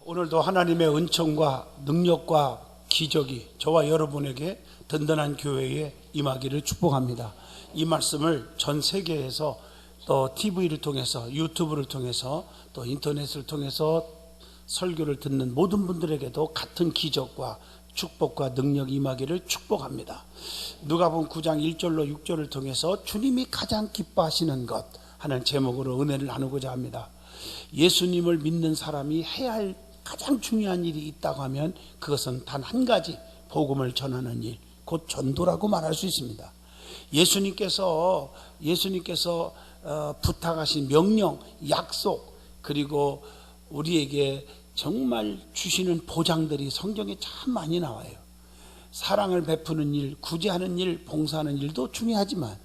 오늘도 하나님의 은총과 능력과 기적이 저와 여러분에게 든든한 교회에 임하기를 축복합니다. 이 말씀을 전 세계에서 또 TV를 통해서, 유튜브를 통해서, 또 인터넷을 통해서 설교를 듣는 모든 분들에게도 같은 기적과 축복과 능력이 임하기를 축복합니다. 누가복음 9장 1절로 6절을 통해서 주님이 가장 기뻐하시는 것 하는 제목으로 은혜를 나누고자 합니다. 예수님을 믿는 사람이 해야 할 가장 중요한 일이 있다고 하면 그것은 단 한 가지, 복음을 전하는 일, 곧 전도라고 말할 수 있습니다. 예수님께서 부탁하신 명령, 약속, 그리고 우리에게 정말 주시는 보장들이 성경에 참 많이 나와요. 사랑을 베푸는 일, 구제하는 일, 봉사하는 일도 중요하지만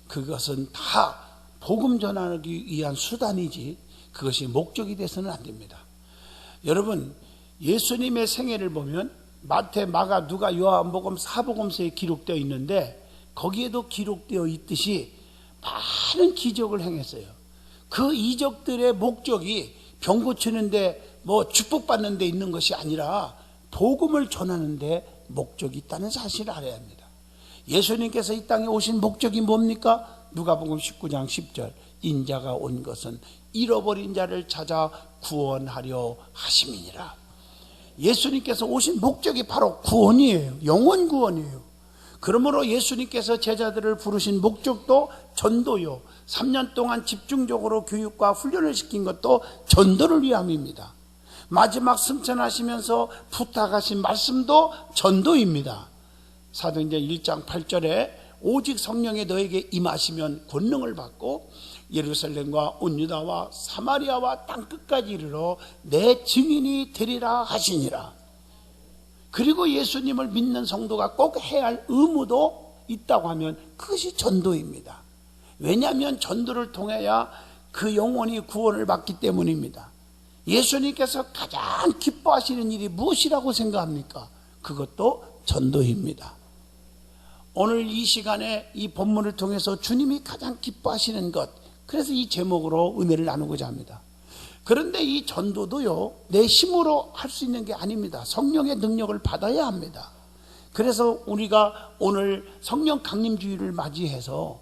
그것은 다 복음 전하기 위한 수단이지 그것이 목적이 돼서는 안 됩니다. 여러분, 예수님의 생애를 보면 마태, 마가, 누가, 요한복음, 사복음서에 기록되어 있는데 거기에도 기록되어 있듯이 많은 기적을 행했어요. 그 이적들의 목적이 병 고치는데 축복받는 데 있는 것이 아니라 복음을 전하는 데 목적이 있다는 사실을 알아야 합니다. 예수님께서 이 땅에 오신 목적이 뭡니까? 누가복음 19장 10절, 인자가 온 것은 잃어버린 자를 찾아 구원하려 하심이니라. 예수님께서 오신 목적이 바로 구원이에요. 영원 구원이에요. 그러므로 예수님께서 제자들을 부르신 목적도 전도요, 3년 동안 집중적으로 교육과 훈련을 시킨 것도 전도를 위함입니다. 마지막 승천하시면서 부탁하신 말씀도 전도입니다. 사도행전 1장 8절에 오직 성령이 너에게 임하시면 권능을 받고 예루살렘과 온 유다와 사마리아와 땅끝까지 이르러 내 증인이 되리라 하시니라. 그리고 예수님을 믿는 성도가 꼭 해야 할 의무도 있다고 하면 그것이 전도입니다. 왜냐하면 전도를 통해야 그 영혼이 구원을 받기 때문입니다. 예수님께서 가장 기뻐하시는 일이 무엇이라고 생각합니까? 그것도 전도입니다. 오늘 이 시간에 이 본문을 통해서 주님이 가장 기뻐하시는 것, 그래서 이 제목으로 은혜를 나누고자 합니다. 그런데 이 전도도요, 내 힘으로 할 수 있는 게 아닙니다. 성령의 능력을 받아야 합니다. 그래서 우리가 오늘 성령 강림주의를 맞이해서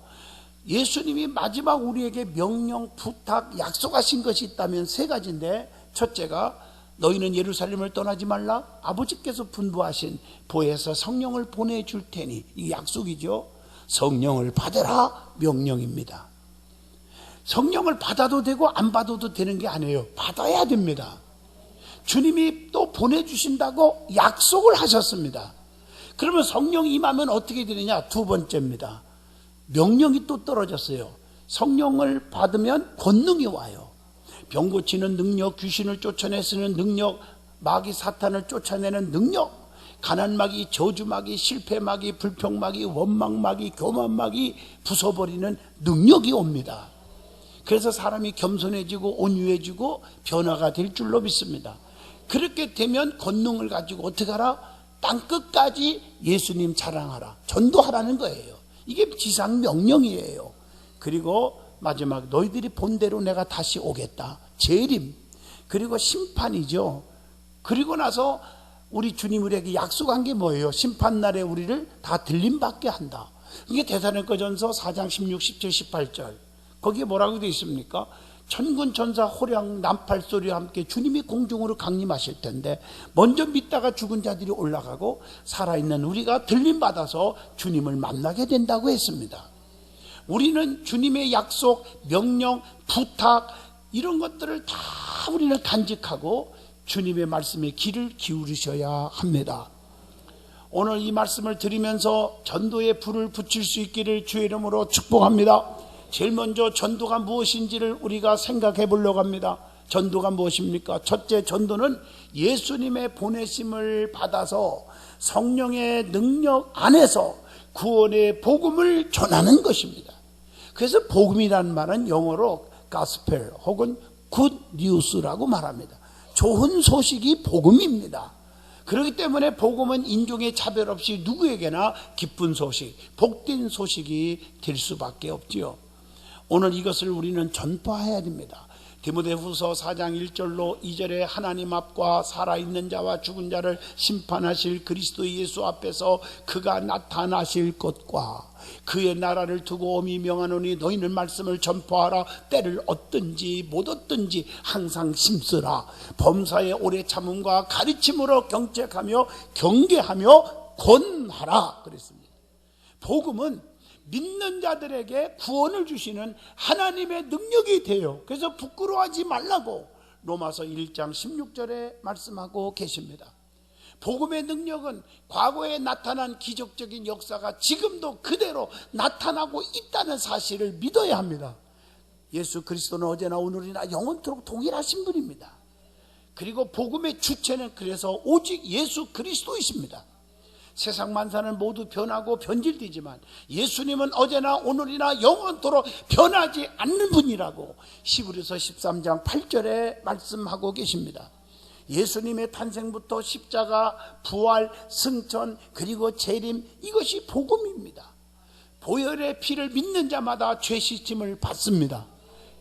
예수님이 마지막 우리에게 명령, 부탁, 약속하신 것이 있다면 세 가지인데, 첫째가 너희는 예루살렘을 떠나지 말라. 아버지께서 분부하신 보혜사 성령을 보내줄 테니, 이 약속이죠. 성령을 받으라, 명령입니다. 성령을 받아도 되고 안 받아도 되는 게 아니에요. 받아야 됩니다. 주님이 또 보내주신다고 약속을 하셨습니다. 그러면 성령이 임하면 어떻게 되느냐? 두 번째입니다. 명령이 또 떨어졌어요. 성령을 받으면 권능이 와요. 병 고치는 능력, 귀신을 쫓아내는 능력, 마귀 사탄을 쫓아내는 능력, 가난마귀, 저주마귀, 실패마귀, 불평마귀, 원망마귀, 교만마귀 부숴버리는 능력이 옵니다. 그래서 사람이 겸손해지고 온유해지고 변화가 될 줄로 믿습니다. 그렇게 되면 권능을 가지고 어떻게 하라? 땅끝까지 예수님 자랑하라, 전도하라는 거예요. 이게 지상 명령이에요. 그리고 마지막 너희들이 본대로 내가 다시 오겠다, 재림, 그리고 심판이죠. 그리고 나서 우리 주님 우리에게 약속한 게 뭐예요? 심판날에 우리를 다 들림받게 한다. 이게 데살로니가전서 4장 16, 17, 18절 거기에 뭐라고 되어 있습니까? 천군 천사 호령 나팔 소리와 함께 주님이 공중으로 강림하실 텐데 먼저 믿다가 죽은 자들이 올라가고 살아있는 우리가 들림받아서 주님을 만나게 된다고 했습니다. 우리는 주님의 약속, 명령, 부탁 이런 것들을 다 우리는 간직하고 주님의 말씀에 귀를 기울이셔야 합니다. 오늘 이 말씀을 들으면서 전도의 불을 붙일 수 있기를 주의 이름으로 축복합니다. 제일 먼저 전도가 무엇인지를 우리가 생각해 보려고 합니다. 전도가 무엇입니까? 첫째, 전도는 예수님의 보내심을 받아서 성령의 능력 안에서 구원의 복음을 전하는 것입니다. 그래서 복음이라는 말은 영어로 gospel 혹은 good news라고 말합니다. 좋은 소식이 복음입니다. 그렇기 때문에 복음은 인종의 차별 없이 누구에게나 기쁜 소식, 복된 소식이 될 수밖에 없지요. 오늘 이것을 우리는 전파해야 됩니다. 디모데후서 4장 1절로 2절에 하나님 앞과 살아있는 자와 죽은 자를 심판하실 그리스도 예수 앞에서 그가 나타나실 것과 그의 나라를 두고 엄히 명하노니 너희는 말씀을 전파하라. 때를 얻든지 못 얻든지 항상 심쓰라. 범사의 오래 참음과 가르침으로 경책하며 경계하며 권하라 그랬습니다. 복음은 믿는 자들에게 구원을 주시는 하나님의 능력이 돼요. 그래서 부끄러워하지 말라고 로마서 1장 16절에 말씀하고 계십니다. 복음의 능력은 과거에 나타난 기적적인 역사가 지금도 그대로 나타나고 있다는 사실을 믿어야 합니다. 예수 그리스도는 어제나 오늘이나 영원토록 동일하신 분입니다. 그리고 복음의 주체는 그래서 오직 예수 그리스도이십니다. 세상 만사는 모두 변하고 변질되지만 예수님은 어제나 오늘이나 영원토록 변하지 않는 분이라고 히브리서 13장 8절에 말씀하고 계십니다. 예수님의 탄생부터 십자가, 부활, 승천, 그리고 재림, 이것이 복음입니다. 보혈의 피를 믿는 자마다 죄 씻음을 받습니다.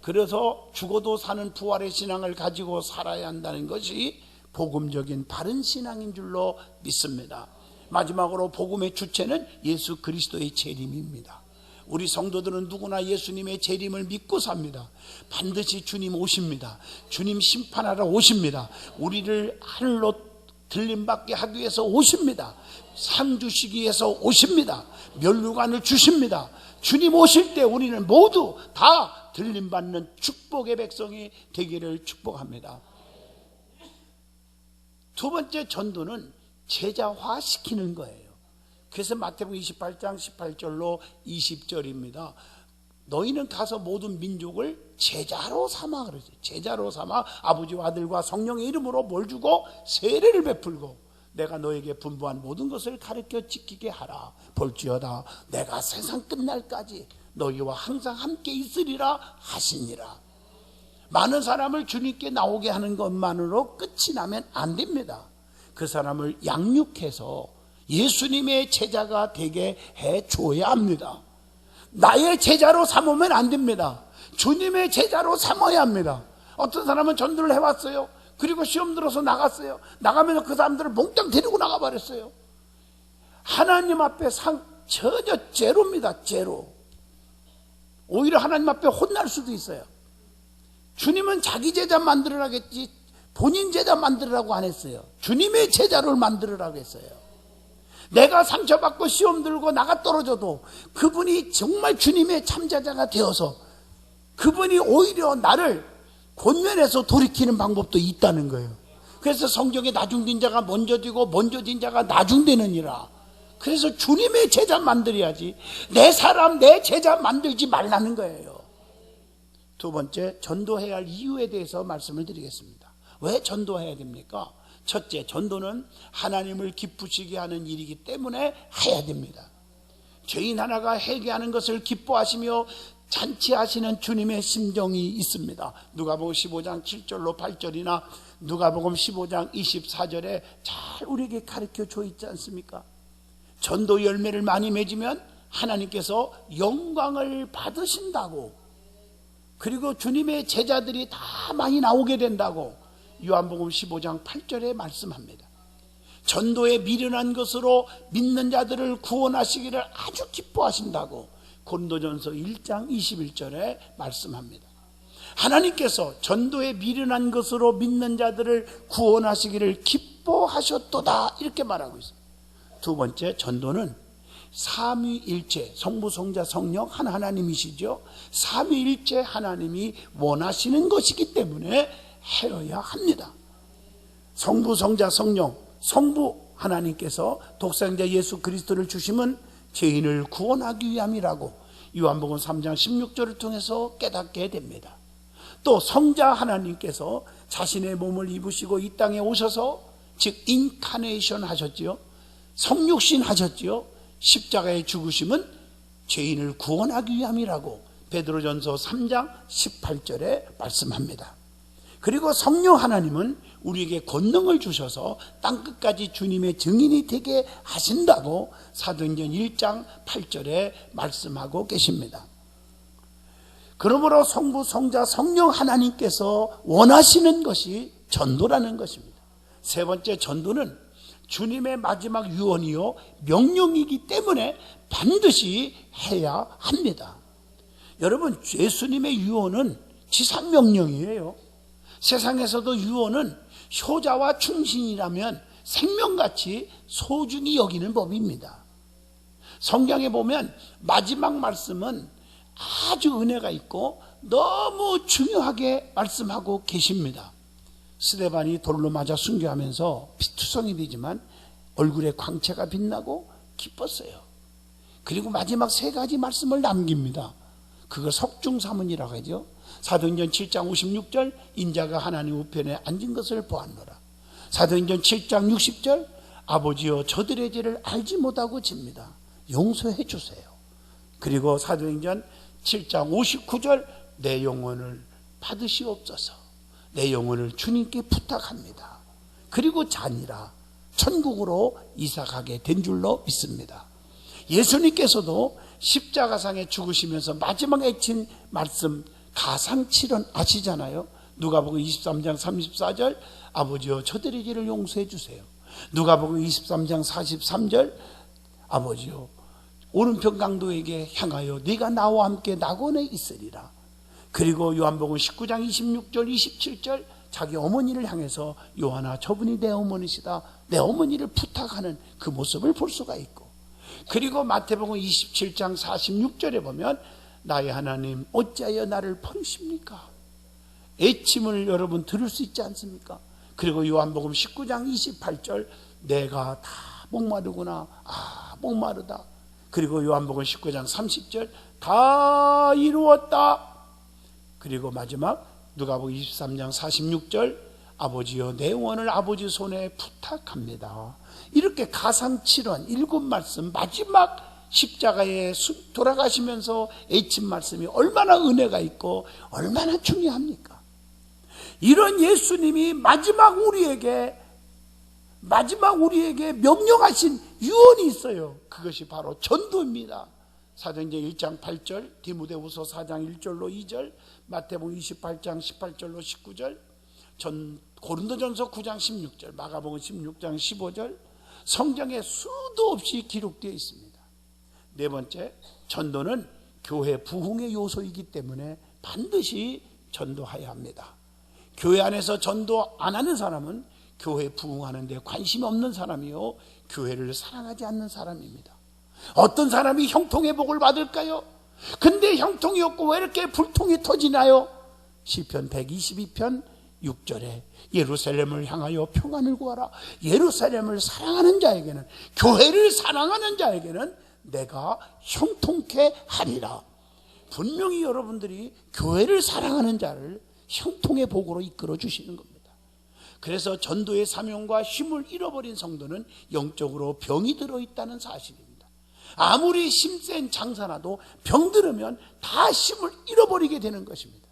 그래서 죽어도 사는 부활의 신앙을 가지고 살아야 한다는 것이 복음적인 바른 신앙인 줄로 믿습니다. 마지막으로 복음의 주체는 예수 그리스도의 재림입니다. 우리 성도들은 누구나 예수님의 재림을 믿고 삽니다. 반드시 주님 오십니다. 주님 심판하러 오십니다. 우리를 하늘로 들림받게 하기 위해서 오십니다. 상 주시기 위해서 오십니다. 면류관을 주십니다. 주님 오실 때 우리는 모두 다 들림받는 축복의 백성이 되기를 축복합니다. 두 번째 전도는 제자화시키는 거예요. 그래서 마태복음 28장 18절로 20절입니다. 너희는 가서 모든 민족을 제자로 삼아 그러죠. 제자로 삼아 아버지와 아들과 성령의 이름으로 뭘 주고 세례를 베풀고 내가 너에게 분부한 모든 것을 가르쳐 지키게 하라. 볼지어다 내가 세상 끝날까지 너희와 항상 함께 있으리라 하시니라. 많은 사람을 주님께 나오게 하는 것만으로 끝이 나면 안 됩니다. 그 사람을 양육해서 예수님의 제자가 되게 해줘야 합니다. 나의 제자로 삼으면 안 됩니다. 주님의 제자로 삼아야 합니다. 어떤 사람은 전도를 해왔어요. 그리고 시험 들어서 나갔어요. 나가면서 그 사람들을 몽땅 데리고 나가버렸어요. 하나님 앞에 전혀 제로입니다. 제로. 오히려 하나님 앞에 혼날 수도 있어요. 주님은 자기 제자 만들으라겠지 본인 제자 만들으라고 안 했어요. 주님의 제자를 만들으라고 했어요. 내가 상처받고 시험 들고 나가 떨어져도 그분이 정말 주님의 참제자가 되어서 그분이 오히려 나를 권면해서 돌이키는 방법도 있다는 거예요. 그래서 성경에 나중된 자가 먼저 되고 먼저 된 자가 나중되느니라. 그래서 주님의 제자 만들어야지 내 사람 내 제자 만들지 말라는 거예요. 두 번째, 전도해야 할 이유에 대해서 말씀을 드리겠습니다. 왜 전도해야 됩니까? 첫째, 전도는 하나님을 기쁘시게 하는 일이기 때문에 해야 됩니다. 죄인 하나가 회개하는 것을 기뻐하시며 잔치하시는 주님의 심정이 있습니다. 누가복음 15장 7절로 8절이나 누가복음 15장 24절에 잘 우리에게 가르쳐 줘 있지 않습니까? 전도 열매를 많이 맺으면 하나님께서 영광을 받으신다고, 그리고 주님의 제자들이 다 많이 나오게 된다고 요한복음 15장 8절에 말씀합니다. 전도에 미련한 것으로 믿는 자들을 구원하시기를 아주 기뻐하신다고 고린도전서 1장 21절에 말씀합니다. 하나님께서 전도에 미련한 것으로 믿는 자들을 구원하시기를 기뻐하셨도다 이렇게 말하고 있습니다. 두 번째, 전도는 삼위일체, 성부, 성자, 성령 한 하나님이시죠. 삼위일체 하나님이 원하시는 것이기 때문에 해야 합니다. 성부, 성자, 성령, 성부 하나님께서 독생자 예수 그리스도를 주심은 죄인을 구원하기 위함이라고 요한복음 3장 16절을 통해서 깨닫게 됩니다. 또 성자 하나님께서 자신의 몸을 입으시고 이 땅에 오셔서 즉 인카네이션 하셨지요. 성육신 하셨지요. 십자가의 죽으심은 죄인을 구원하기 위함이라고 베드로전서 3장 18절에 말씀합니다. 그리고 성령 하나님은 우리에게 권능을 주셔서 땅끝까지 주님의 증인이 되게 하신다고 사도행전 1장 8절에 말씀하고 계십니다. 그러므로 성부, 성자, 성령 하나님께서 원하시는 것이 전도라는 것입니다. 세 번째, 전도는 주님의 마지막 유언이요 명령이기 때문에 반드시 해야 합니다. 여러분, 예수님의 유언은 지상명령이에요. 세상에서도 유언은 효자와 충신이라면 생명같이 소중히 여기는 법입니다. 성경에 보면 마지막 말씀은 아주 은혜가 있고 너무 중요하게 말씀하고 계십니다. 스데반이 돌로 맞아 순교하면서 피투성이 되지만 얼굴에 광채가 빛나고 기뻤어요. 그리고 마지막 세 가지 말씀을 남깁니다. 그걸 석중사문이라고 하죠. 사도행전 7장 56절, 인자가 하나님 우편에 앉은 것을 보았노라. 사도행전 7장 60절, 아버지여 저들의 죄를 알지 못하고 집니다. 용서해 주세요. 그리고 사도행전 7장 59절, 내 영혼을 받으시옵소서. 내 영혼을 주님께 부탁합니다. 그리고 자니라 천국으로 이사가게 된 줄로 믿습니다. 예수님께서도 십자가상에 죽으시면서 마지막 애친 말씀 가상칠언 아시잖아요. 누가복음 23장 34절, 아버지여 저들의 죄를 용서해 주세요. 누가복음 23장 43절, 아버지여 오른편 강도에게 향하여 네가 나와 함께 낙원에 있으리라. 그리고 요한복음 19장 26절 27절, 자기 어머니를 향해서 요한아 저분이 내 어머니시다, 내 어머니를 부탁하는 그 모습을 볼 수가 있고, 그리고 마태복음 27장 46절에 보면 나의 하나님 어찌하여 나를 버리십니까? 애침을 여러분 들을 수 있지 않습니까? 그리고 요한복음 19장 28절, 내가 다 목마르구나, 목마르다. 그리고 요한복음 19장 30절, 다 이루었다. 그리고 마지막 누가복음 23장 46절, 아버지여 내 영혼을 아버지 손에 부탁합니다. 이렇게 가상칠언 일곱 말씀, 마지막 십자가에 돌아가시면서 애친 말씀이 얼마나 은혜가 있고 얼마나 중요합니까? 이런 예수님이 마지막 우리에게 명령하신 유언이 있어요. 그것이 바로 전도입니다. 사도행전 1장 8절, 디모데후서 4장 1절로 2절, 마태복음 28장 18절로 19절, 고린도전서 9장 16절, 마가복음 16장 15절, 성경에 수도 없이 기록되어 있습니다. 네 번째, 전도는 교회 부흥의 요소이기 때문에 반드시 전도해야 합니다. 교회 안에서 전도 안 하는 사람은 교회 부흥하는 데 관심이 없는 사람이요, 교회를 사랑하지 않는 사람입니다. 어떤 사람이 형통의 복을 받을까요? 근데 형통이 없고 왜 이렇게 불통이 터지나요? 시편 122편 6절에 예루살렘을 향하여 평안을 구하라. 예루살렘을 사랑하는 자에게는, 교회를 사랑하는 자에게는 내가 형통케 하리라. 분명히 여러분들이 교회를 사랑하는 자를 형통의 복으로 이끌어 주시는 겁니다. 그래서 전도의 사명과 힘을 잃어버린 성도는 영적으로 병이 들어있다는 사실입니다. 아무리 힘센 장사라도 병들으면 다 힘을 잃어버리게 되는 것입니다.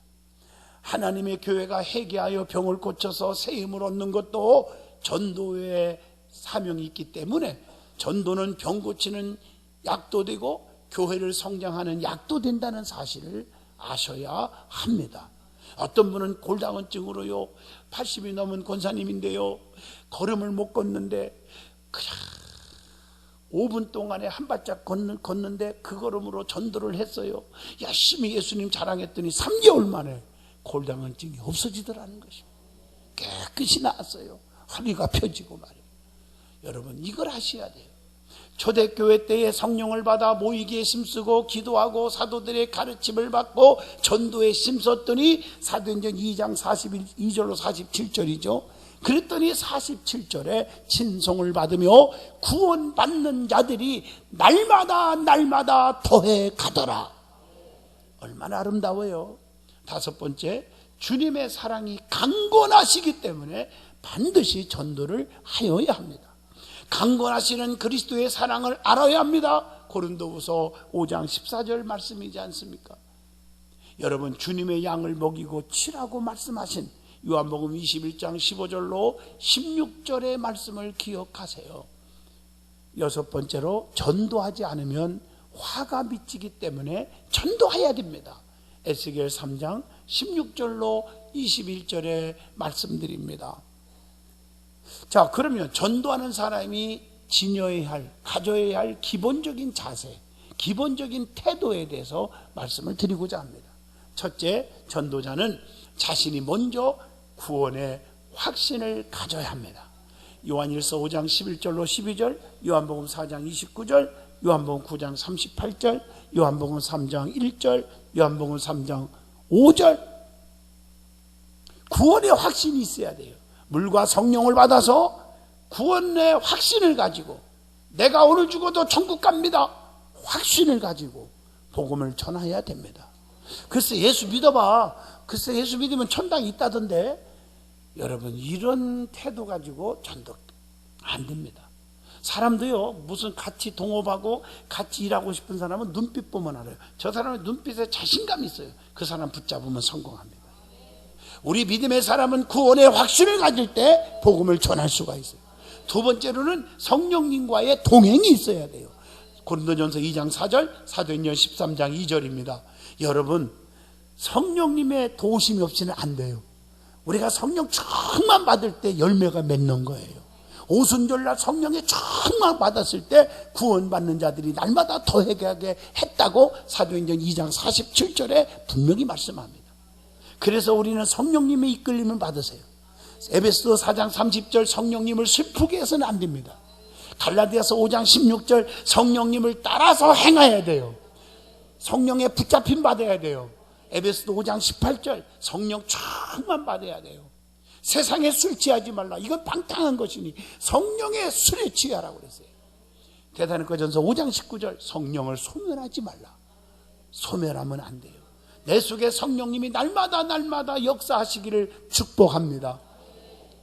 하나님의 교회가 회개하여 병을 고쳐서 새 힘을 얻는 것도 전도의 사명이 있기 때문에 전도는 병 고치는 약도 되고 교회를 성장하는 약도 된다는 사실을 아셔야 합니다. 어떤 분은 골다공증으로요, 80이 넘은 권사님인데요, 걸음을 못 걷는데 그냥 5분 동안에 한 발짝 걷는데 그 걸음으로 전도를 했어요. 열심히 예수님 자랑했더니 3개월 만에 골다공증이 없어지더라는 것입니다. 깨끗이 나았어요. 허리가 펴지고 말이에요. 여러분, 이걸 하셔야 돼요. 초대교회 때에 성령을 받아 모이기에 힘쓰고 기도하고 사도들의 가르침을 받고 전도에 힘썼더니 사도행전 2장 42절로 47절이죠. 그랬더니 47절에 친송을 받으며 구원받는 자들이 날마다 더해 가더라. 얼마나 아름다워요. 다섯 번째, 주님의 사랑이 강건하시기 때문에 반드시 전도를 하여야 합니다. 강건하시는 그리스도의 사랑을 알아야 합니다. 고린도후서 5장 14절 말씀이지 않습니까? 여러분, 주님의 양을 먹이고 치라고 말씀하신 요한복음 21장 15절로 16절의 말씀을 기억하세요. 여섯 번째로, 전도하지 않으면 화가 미치기 때문에 전도해야 됩니다. 에스겔 3장 16절로 21절에 말씀드립니다. 자, 그러면 전도하는 사람이 지녀야 할, 가져야 할 기본적인 자세, 기본적인 태도에 대해서 말씀을 드리고자 합니다. 첫째, 전도자는 자신이 먼저 구원의 확신을 가져야 합니다. 요한일서 5장 11절로 12절, 요한복음 4장 29절, 요한복음 9장 38절, 요한복음 3장 1절, 요한복음 3장 5절. 구원의 확신이 있어야 돼요. 물과 성령을 받아서 구원의 확신을 가지고 내가 오늘 죽어도 천국 갑니다 확신을 가지고 복음을 전해야 됩니다. 글쎄 예수 믿어봐, 글쎄 예수 믿으면 천당이 있다던데, 여러분 이런 태도 가지고 전도 안 됩니다. 사람도요, 무슨 같이 동업하고 같이 일하고 싶은 사람은 눈빛 보면 알아요. 저 사람은 눈빛에 자신감이 있어요. 그 사람 붙잡으면 성공합니다. 우리 믿음의 사람은 구원의 확신을 가질 때 복음을 전할 수가 있어요. 두 번째로는 성령님과의 동행이 있어야 돼요. 고린도전서 2장 4절, 사도행전 13장 2절입니다. 여러분, 성령님의 도우심이 없이는 안 돼요. 우리가 성령 충만 받을 때 열매가 맺는 거예요. 오순절날 성령의 충만 받았을 때 구원받는 자들이 날마다 더하게 했다고 사도행전 2장 47절에 분명히 말씀합니다. 그래서 우리는 성령님의 이끌림을 받으세요. 에베소서 4장 30절 성령님을 슬프게 해서는 안 됩니다. 갈라디아서 5장 16절 성령님을 따라서 행해야 돼요. 성령에 붙잡힘 받아야 돼요. 에베소서 5장 18절 성령 충만 받아야 돼요. 세상에 술 취하지 말라, 이건 방탕한 것이니 성령의 술에 취하라고 그랬어요. 데살로니가전서 5장 19절 성령을 소멸하지 말라. 소멸하면 안 돼요. 내 속에 성령님이 날마다 역사하시기를 축복합니다.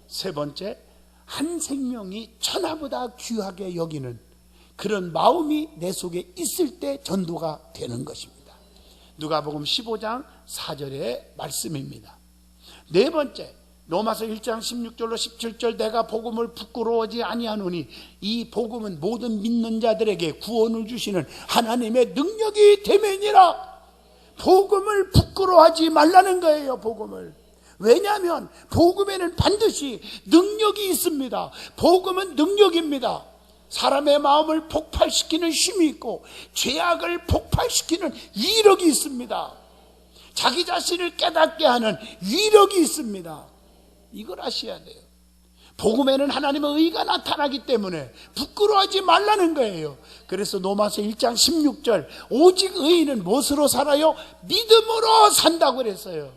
세 번째, 한 생명이 천하보다 귀하게 여기는 그런 마음이 내 속에 있을 때 전도가 되는 것입니다. 누가복음 15장 4절의 말씀입니다. 네 번째, 로마서 1장 16절로 17절 내가 복음을 부끄러워하지 아니하노니 이 복음은 모든 믿는 자들에게 구원을 주시는 하나님의 능력이 되매니라. 복음을 부끄러워하지 말라는 거예요. 복음을. 왜냐하면 복음에는 반드시 능력이 있습니다. 복음은 능력입니다. 사람의 마음을 폭발시키는 힘이 있고 죄악을 폭발시키는 위력이 있습니다. 자기 자신을 깨닫게 하는 위력이 있습니다. 이걸 아셔야 돼요. 복음에는 하나님의 의가 나타나기 때문에 부끄러워하지 말라는 거예요. 그래서 로마서 1장 16절 오직 의인은 무엇으로 살아요? 믿음으로 산다고 그랬어요.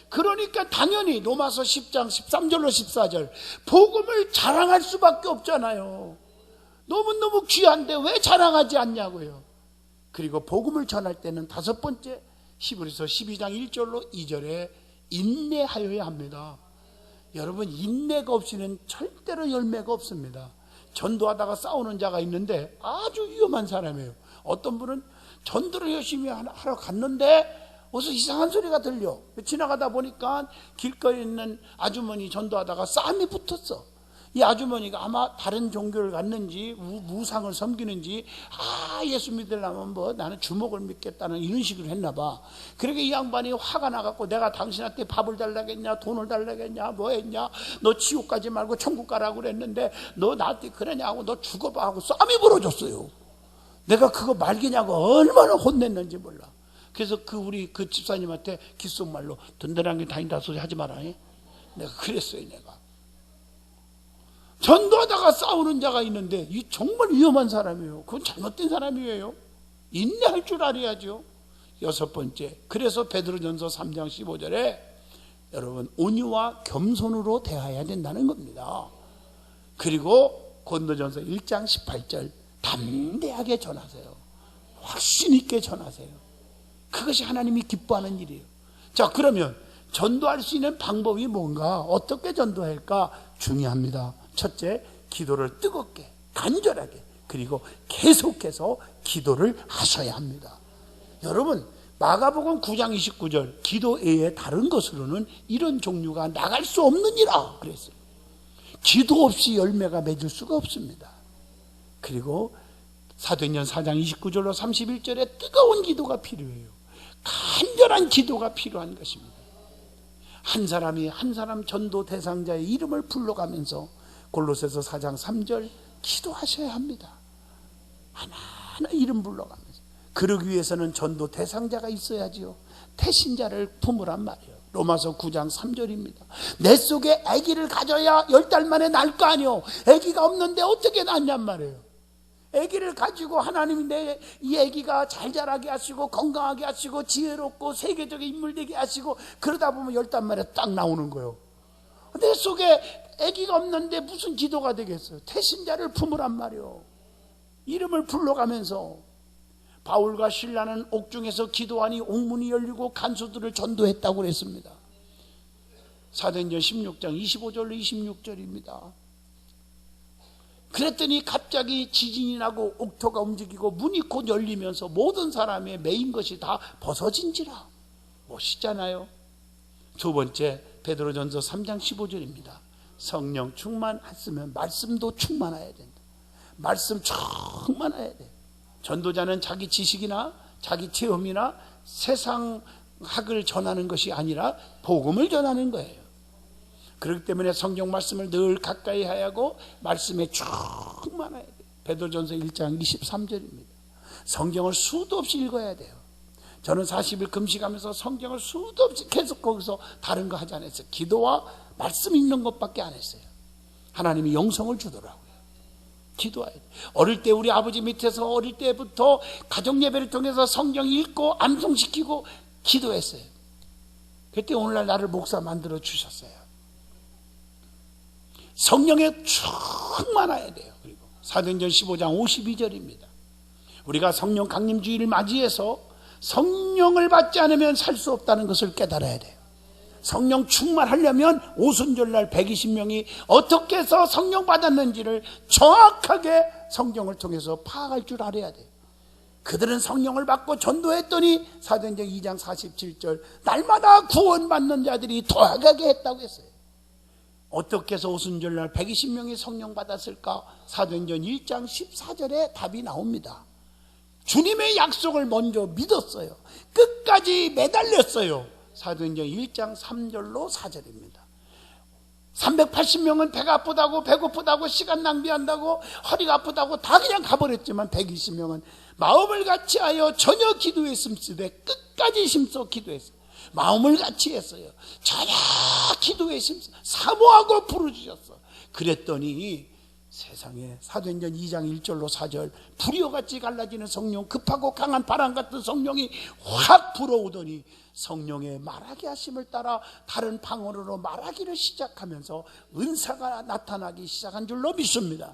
그러니까 당연히 로마서 10장 13절로 14절 복음을 자랑할 수밖에 없잖아요. 너무너무 귀한데 왜 자랑하지 않냐고요. 그리고 복음을 전할 때는 다섯 번째, 히브리서 12장 1절로 2절에 인내하여야 합니다. 여러분, 인내가 없이는 절대로 열매가 없습니다. 전도하다가 싸우는 자가 있는데 아주 위험한 사람이에요. 어떤 분은 전도를 열심히 하러 갔는데 어디서 이상한 소리가 들려. 지나가다 보니까 길거리에 있는 아주머니 전도하다가 싸움이 붙었어. 이 아주머니가 아마 다른 종교를 갖는지 무상을 섬기는지 예수 믿으려면 뭐 나는 주먹을 믿겠다는 이런 식으로 했나 봐. 그러니까 이 양반이 화가 나갖고 내가 당신한테 밥을 달라겠냐 돈을 달라겠냐 뭐 했냐, 너 지옥 가지 말고 천국 가라고 그랬는데 너 나한테 그러냐고, 너 죽어봐 하고 싸움이 벌어졌어요. 내가 그거 말기냐고 얼마나 혼냈는지 몰라. 그래서 우리 집사님한테 귓속말로 든든하게 다닌다 소리 하지 마라. 내가 그랬어요. 내가 전도하다가 싸우는 자가 있는데 이 정말 위험한 사람이에요. 그건 잘못된 사람이에요. 인내할 줄 알아야죠. 여섯 번째, 그래서 베드로전서 3장 15절에 여러분 온유와 겸손으로 대해야 된다는 겁니다. 그리고 고린도전서 1장 18절 담대하게 전하세요. 확신 있게 전하세요. 그것이 하나님이 기뻐하는 일이에요. 자, 그러면 전도할 수 있는 방법이 뭔가, 어떻게 전도할까 중요합니다. 첫째, 기도를 뜨겁게 간절하게 그리고 계속해서 기도를 하셔야 합니다. 여러분, 마가복음 9장 29절 기도 외에 다른 것으로는 이런 종류가 나갈 수 없느니라 그랬어요. 기도 없이 열매가 맺을 수가 없습니다. 그리고 사도행전 4장 29절로 31절에 뜨거운 기도가 필요해요. 간절한 기도가 필요한 것입니다. 한 사람이 한 사람 전도 대상자의 이름을 불러가면서 골로새서 4장 3절 기도하셔야 합니다. 하나하나 이름 불러가면서. 그러기 위해서는 전도 대상자가 있어야지요. 태신자를 품으란 말이에요. 로마서 9장 3절입니다. 내 속에 아기를 가져야 10달 만에 날 거 아니요. 아기가 없는데 어떻게 낳냔 말이에요. 아기를 가지고 하나님이 이 아기가 잘 자라게 하시고 건강하게 하시고 지혜롭고 세계적인 인물 되게 하시고 그러다 보면 10달 만에 딱 나오는 거예요. 내 속에 아기가 없는데 무슨 기도가 되겠어요. 태신자를 품으란 말이에요. 이름을 불러가면서 바울과 실라는 옥중에서 기도하니 옥문이 열리고 간수들을 전도했다고 그랬습니다. 사도행전 16장 25절로 26절입니다. 그랬더니 갑자기 지진이 나고 옥토가 움직이고 문이 곧 열리면서 모든 사람의 매인 것이 다 벗어진지라. 멋있잖아요. 두 번째 베드로전서 3장 15절입니다. 성령 충만했으면 말씀도 충만해야 된다. 말씀 충만해야 돼. 전도자는 자기 지식이나 자기 체험이나 세상학을 전하는 것이 아니라 복음을 전하는 거예요. 그렇기 때문에 성경 말씀을 늘 가까이 해야 하고 말씀에 충만해야 돼요. 베드로전서 1장 23절입니다. 성경을 수도 없이 읽어야 돼요. 저는 40일 금식하면서 성경을 수도 없이 계속 거기서 다른 거 하지 않았어요. 기도와 말씀 읽는 것밖에 안 했어요. 하나님이 영성을 주더라고요. 기도해야 돼요. 어릴 때 우리 아버지 밑에서 어릴 때부터 가정 예배를 통해서 성경 읽고 암송시키고 기도했어요. 그때 오늘날 나를 목사 만들어 주셨어요. 성령에 충만해야 돼요. 그리고 사도행전 15장 52절입니다. 우리가 성령 강림주의를 맞이해서 성령을 받지 않으면 살 수 없다는 것을 깨달아야 돼요. 성령 충만하려면 오순절날 120명이 어떻게 해서 성령 받았는지를 정확하게 성경을 통해서 파악할 줄 알아야 돼요. 그들은 성령을 받고 전도했더니 사도행전 2장 47절 날마다 구원받는 자들이 더하게 했다고 했어요. 어떻게 해서 오순절날 120명이 성령 받았을까? 사도행전 1장 14절에 답이 나옵니다. 주님의 약속을 먼저 믿었어요. 끝까지 매달렸어요. 사도행전 1장 3절로 4절입니다. 380명은 배가 아프다고 배고프다고 시간 낭비한다고 허리가 아프다고 다 그냥 가버렸지만 120명은 마음을 같이하여 전혀 기도했음쓰되 끝까지 힘써 기도했어요. 마음을 같이 했어요. 전혀 기도에 힘써 사모하고 부르주셨어. 그랬더니 세상에 사도행전 2장 1절로 4절 불이어같이 갈라지는 성령 급하고 강한 바람 같은 성령이 확 불어오더니 성령의 말하게 하심을 따라 다른 방언으로 말하기를 시작하면서 은사가 나타나기 시작한 줄로 믿습니다.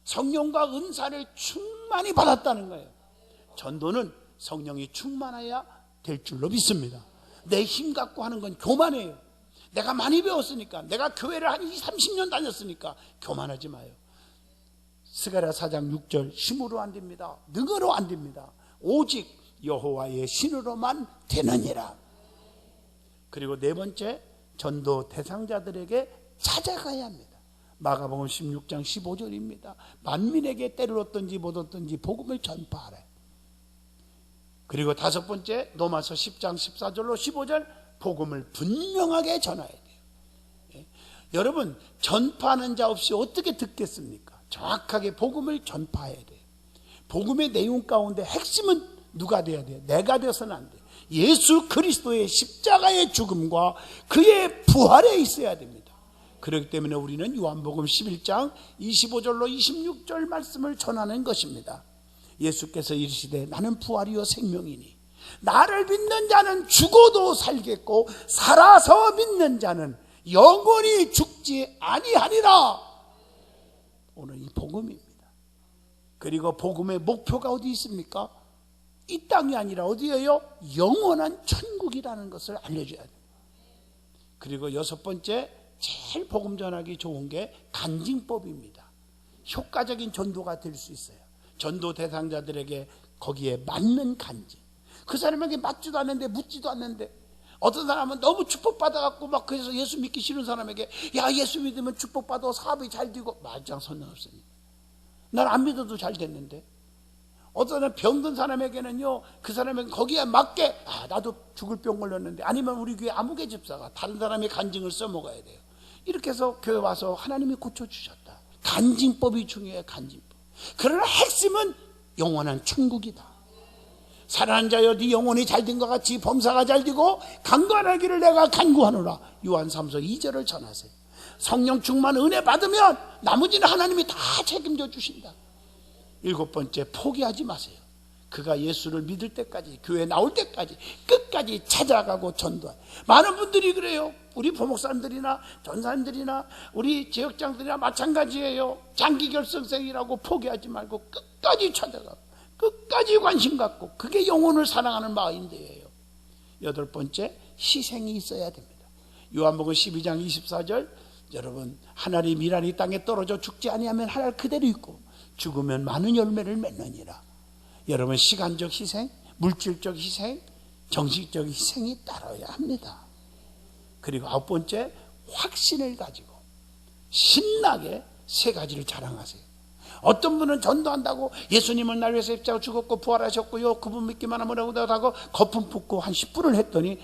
성령과 은사를 충만히 받았다는 거예요. 전도는 성령이 충만해야 될 줄로 믿습니다. 내 힘 갖고 하는 건 교만해요. 내가 많이 배웠으니까, 내가 교회를 한 20, 30년 다녔으니까 교만하지 마요. 스가랴 4장 6절 힘으로 안 됩니다. 능으로 안 됩니다. 오직 여호와의 신으로만 되느니라. 그리고 네 번째, 전도 대상자들에게 찾아가야 합니다. 마가복음 16장 15절입니다. 만민에게 때를 얻든지 못 얻든지 복음을 전파하래. 그리고 다섯 번째, 로마서 10장 14절로 15절 복음을 분명하게 전해야 돼요. 예? 여러분, 전파하는 자 없이 어떻게 듣겠습니까? 정확하게 복음을 전파해야 돼요. 복음의 내용 가운데 핵심은 누가 돼야 돼요? 내가 돼서는 안 돼요. 예수 그리스도의 십자가의 죽음과 그의 부활에 있어야 됩니다. 그렇기 때문에 우리는 요한복음 11장 25절로 26절 말씀을 전하는 것입니다. 예수께서 이르시되 나는 부활이요 생명이니 나를 믿는 자는 죽어도 살겠고 살아서 믿는 자는 영원히 죽지 아니하리라. 오늘 이 복음입니다. 그리고 복음의 목표가 어디 있습니까? 이 땅이 아니라 어디예요? 영원한 천국이라는 것을 알려줘야 돼요. 그리고 여섯 번째, 제일 복음 전하기 좋은 게 간증법입니다. 효과적인 전도가 될 수 있어요. 전도 대상자들에게 거기에 맞는 간증. 그 사람에게 맞지도 않는데 묻지도 않는데, 어떤 사람은 너무 축복받아갖고 막 그래서 예수 믿기 싫은 사람에게 야 예수 믿으면 축복받아 사업이 잘 되고 말장 선언 없습니다. 난 안 믿어도 잘 됐는데. 어떤 병든 사람에게는요, 그 사람에게 거기에 맞게 나도 죽을 병 걸렸는데, 아니면 우리 교회 아무개 집사가 다른 사람의 간증을 써먹어야 돼요. 이렇게 해서 교회 와서 하나님이 고쳐주셨다. 간증법이 중요해요. 간증법. 그러나 핵심은 영원한 천국이다. 살아난 자여 네 영혼이 잘된 것 같이 범사가 잘되고 강건하기를 내가 간구하노라. 요한 3서 2절을 전하세요. 성령 충만 은혜 받으면 나머지는 하나님이 다 책임져 주신다. 7번째, 포기하지 마세요. 그가 예수를 믿을 때까지, 교회 나올 때까지 끝까지 찾아가고 전도해요. 많은 분들이 그래요. 우리 부목사님들이나 전사님들이나 우리 지역장들이나 마찬가지예요. 장기결석생이라고 포기하지 말고 끝까지 찾아가고 끝까지 관심 갖고, 그게 영혼을 사랑하는 마인드예요. 8번째, 희생이 있어야 됩니다. 요한복음 12장 24절, 여러분, 하늘이 미랄이 땅에 떨어져 죽지 아니하면 하늘 그대로 있고 죽으면 많은 열매를 맺느니라. 여러분, 시간적 희생, 물질적 희생, 정식적 희생이 따라야 합니다. 그리고 9번째, 확신을 가지고 신나게 3가지를 자랑하세요. 어떤 분은 전도한다고 예수님은 날 위해서 십자가 죽었고 부활하셨고요, 그분 믿기만 하면 하고 거품 붓고 한 10분을 했더니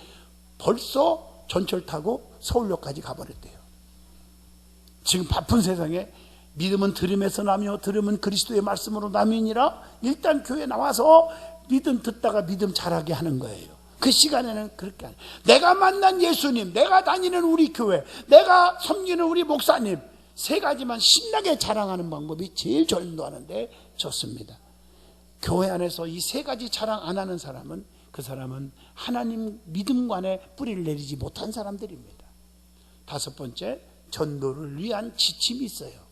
벌써 전철 타고 서울역까지 가버렸대요. 지금 바쁜 세상에 믿음은 들음에서 나며 들음은 그리스도의 말씀으로 나면이라, 일단 교회 나와서 믿음 듣다가 믿음 자라게 하는 거예요. 그 시간에는 그렇게 하는, 내가 만난 예수님, 내가 다니는 우리 교회, 내가 섬기는 우리 목사님, 3가지만 신나게 자랑하는 방법이 제일 전도하는데 좋습니다. 교회 안에서 이 3가지 자랑 안 하는 사람은, 그 사람은 하나님 믿음관에 뿌리를 내리지 못한 사람들입니다. 5번째, 전도를 위한 지침이 있어요.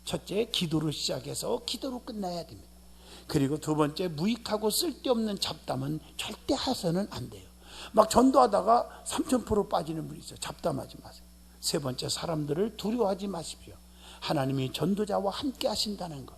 첫째, 기도로 시작해서 기도로 끝나야 됩니다. 그리고 2번째, 무익하고 쓸데없는 잡담은 절대 해서는 안 돼요. 막 전도하다가 3000% 빠지는 분이 있어요. 잡담하지 마세요. 3번째, 사람들을 두려워하지 마십시오. 하나님이 전도자와 함께 하신다는 것.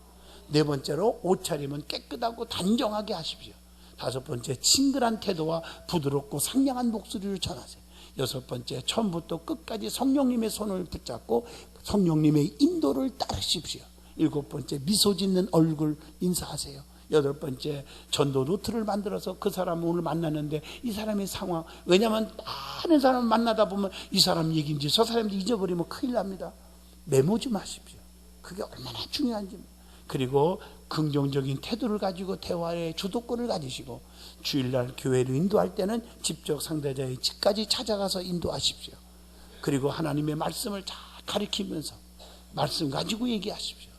4번째로, 옷차림은 깨끗하고 단정하게 하십시오. 5번째, 친근한 태도와 부드럽고 상냥한 목소리를 전하세요. 6번째, 처음부터 끝까지 성령님의 손을 붙잡고 성령님의 인도를 따르십시오. 7번째, 미소 짓는 얼굴 인사하세요. 8번째, 전도 노트를 만들어서 그 사람 오늘 만났는데 이 사람의 상황, 왜냐하면 많은 사람을 만나다 보면 이 사람 얘기인지 저 사람인지 잊어버리면 큰일 납니다. 메모 좀 하십시오. 그게 얼마나 중요한지. 그리고 긍정적인 태도를 가지고 대화의 주도권을 가지시고, 주일날 교회를 인도할 때는 직접 상대자의 집까지 찾아가서 인도하십시오. 그리고 하나님의 말씀을 잘 가르치면서 말씀 가지고 얘기하십시오.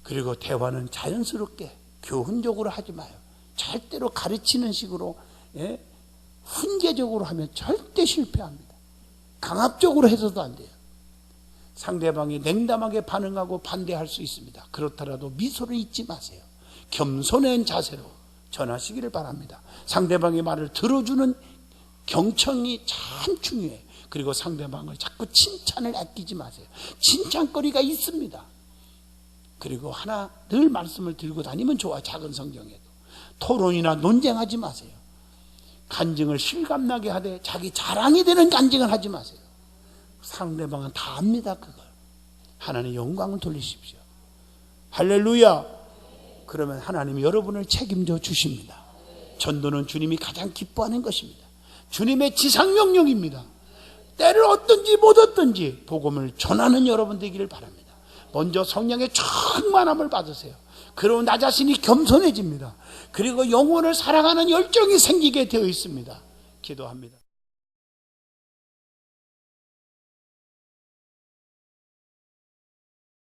그리고 대화는 자연스럽게 교훈적으로 하지 마요. 절대로 가르치는 식으로, 훈계적으로 하면 절대 실패합니다. 강압적으로 해서도 안 돼요. 상대방이 냉담하게 반응하고 반대할 수 있습니다. 그렇더라도 미소를 잊지 마세요. 겸손한 자세로 전하시기를 바랍니다. 상대방의 말을 들어주는 경청이 참 중요해요. 그리고 상대방을 자꾸 칭찬을 아끼지 마세요. 칭찬거리가 있습니다. 그리고 하나 늘 말씀을 들고 다니면 좋아. 작은 성경에도 토론이나 논쟁하지 마세요. 간증을 실감나게 하되 자기 자랑이 되는 간증을 하지 마세요. 상대방은 다 압니다. 그걸 하나님의 영광을 돌리십시오. 할렐루야. 그러면 하나님이 여러분을 책임져 주십니다. 전도는 주님이 가장 기뻐하는 것입니다. 주님의 지상명령입니다. 때를 얻든지 못 얻든지 복음을 전하는 여러분 되기를 바랍니다. 먼저 성령의 충만함을 받으세요. 그리고 나 자신이 겸손해집니다. 그리고 영혼을 사랑하는 열정이 생기게 되어 있습니다. 기도합니다.